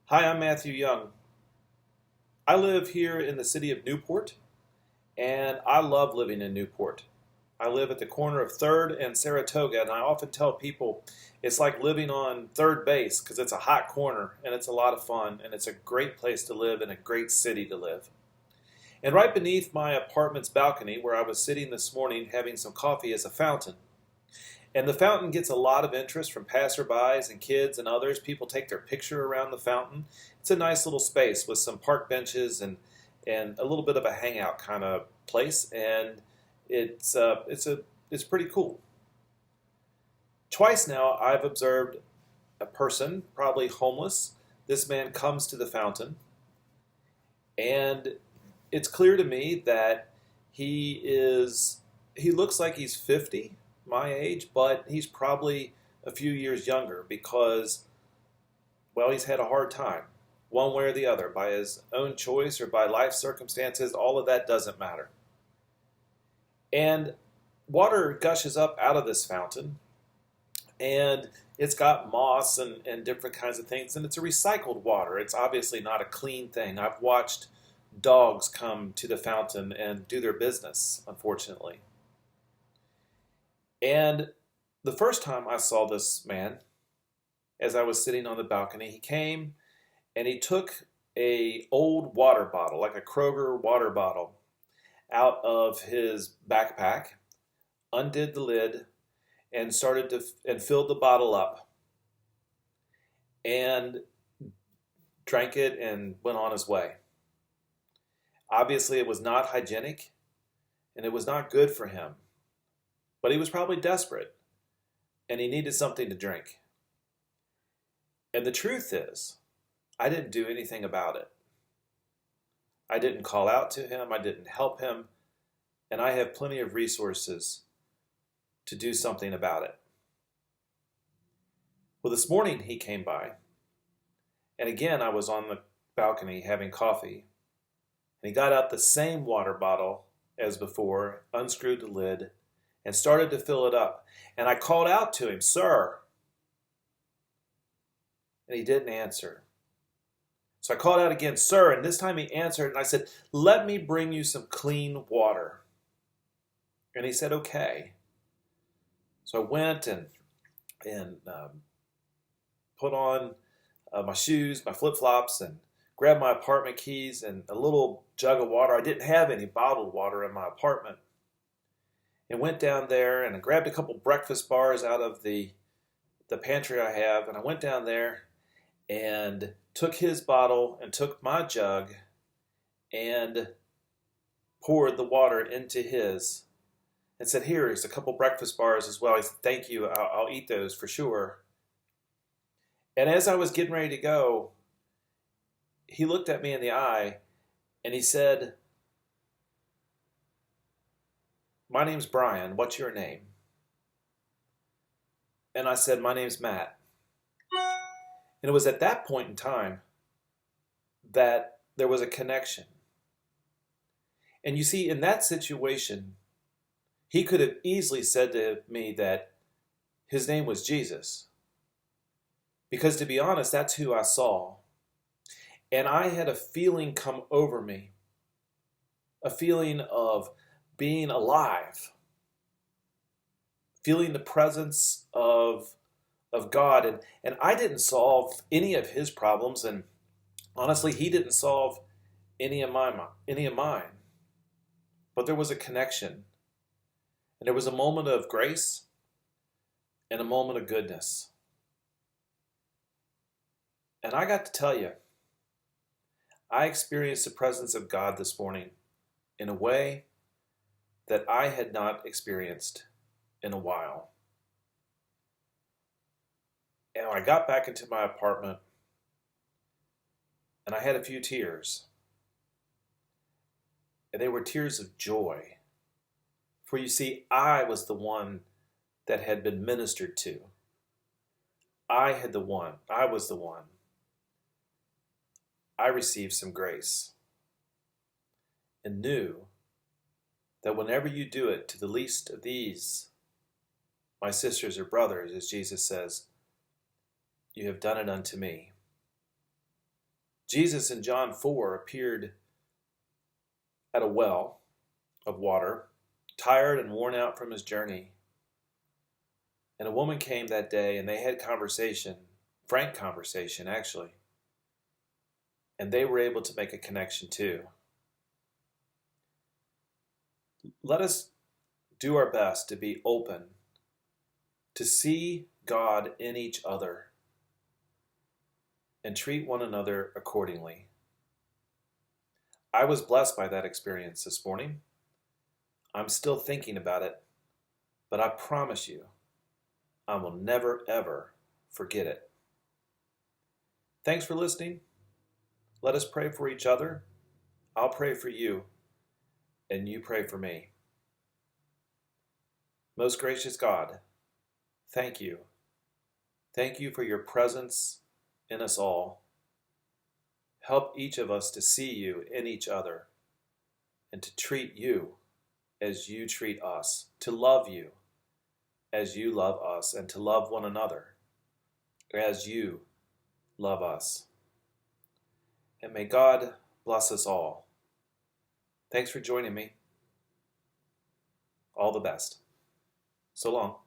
Hi, I'm Matthew Young. I live here in the city of Newport, and I love living in Newport. I live at the corner of 3rd and Saratoga, and I often tell people it's like living on third base because it's a hot corner and it's a lot of fun, and it's a great place to live and a great city to live. And right beneath my apartment's balcony, where I was sitting this morning having some coffee, is a fountain. And the fountain gets a lot of interest from passerbys and kids and others. People take their picture around the fountain. It's a nice little space with some park benches and a little bit of a hangout kind of place, and it's pretty cool. Twice now I've observed a person, probably homeless. This man comes to the fountain, and it's clear to me that he looks like he's 50, my age, but he's probably a few years younger because, well, he's had a hard time, one way or the other, by his own choice or by life circumstances. All of that doesn't matter. And water gushes up out of this fountain, and it's got moss and different kinds of things, and it's a recycled water. It's obviously not a clean thing. I've watched dogs come to the fountain and do their business, unfortunately. And the first time I saw this man, as I was sitting on the balcony, he came and he took a old water bottle, like a Kroger water bottle, out of his backpack, undid the lid, and filled the bottle up, and drank it and went on his way. Obviously, it was not hygienic, and it was not good for him. But he was probably desperate, and he needed something to drink. And the truth is, I didn't do anything about it. I didn't call out to him, I didn't help him, and I have plenty of resources to do something about it. Well, this morning he came by, and again I was on the balcony having coffee, and he got out the same water bottle as before, unscrewed the lid, and started to fill it up. And I called out to him, "Sir," and he didn't answer. So I called out again, "Sir," and this time he answered, and I said, "Let me bring you some clean water." And he said, "Okay." So I went and put on my shoes, my flip-flops, and grabbed my apartment keys and a little jug of water. I didn't have any bottled water in my apartment. And went down there and I grabbed a couple breakfast bars out of the pantry I have, and I went down there and took his bottle and took my jug and poured the water into his and said, "Here's a couple breakfast bars as well." He said, "Thank you, I'll eat those for sure." And as I was getting ready to go, he looked at me in the eye and he said, "My name's Brian. What's your name?" And I said, "My name's Matt." And it was at that point in time that there was a connection. And you see, in that situation, he could have easily said to me that his name was Jesus. Because to be honest, that's who I saw. And I had a feeling come over me, a feeling of being alive, feeling the presence of God. And I didn't solve any of his problems, and honestly, he didn't solve any of mine. But there was a connection, and there was a moment of grace and a moment of goodness. And I got to tell you, I experienced the presence of God this morning in a way that I had not experienced in a while. And I got back into my apartment and I had a few tears. And they were tears of joy. For you see, I was the one that had been ministered to. I was the one. I received some grace and knew that whenever you do it to the least of these, my sisters or brothers, as Jesus says, you have done it unto me. Jesus in John 4 appeared at a well of water, tired and worn out from his journey. And a woman came that day, and they had conversation, frank conversation actually. And they were able to make a connection too. Let us do our best to be open, to see God in each other, and treat one another accordingly. I was blessed by that experience this morning. I'm still thinking about it, but I promise you, I will never, ever forget it. Thanks for listening. Let us pray for each other. I'll pray for you, and you pray for me. Most gracious God, thank you. Thank you for your presence in us all. Help each of us to see you in each other and to treat you as you treat us, to love you as you love us, and to love one another as you love us. And may God bless us all. Thanks for joining me. All the best. So long.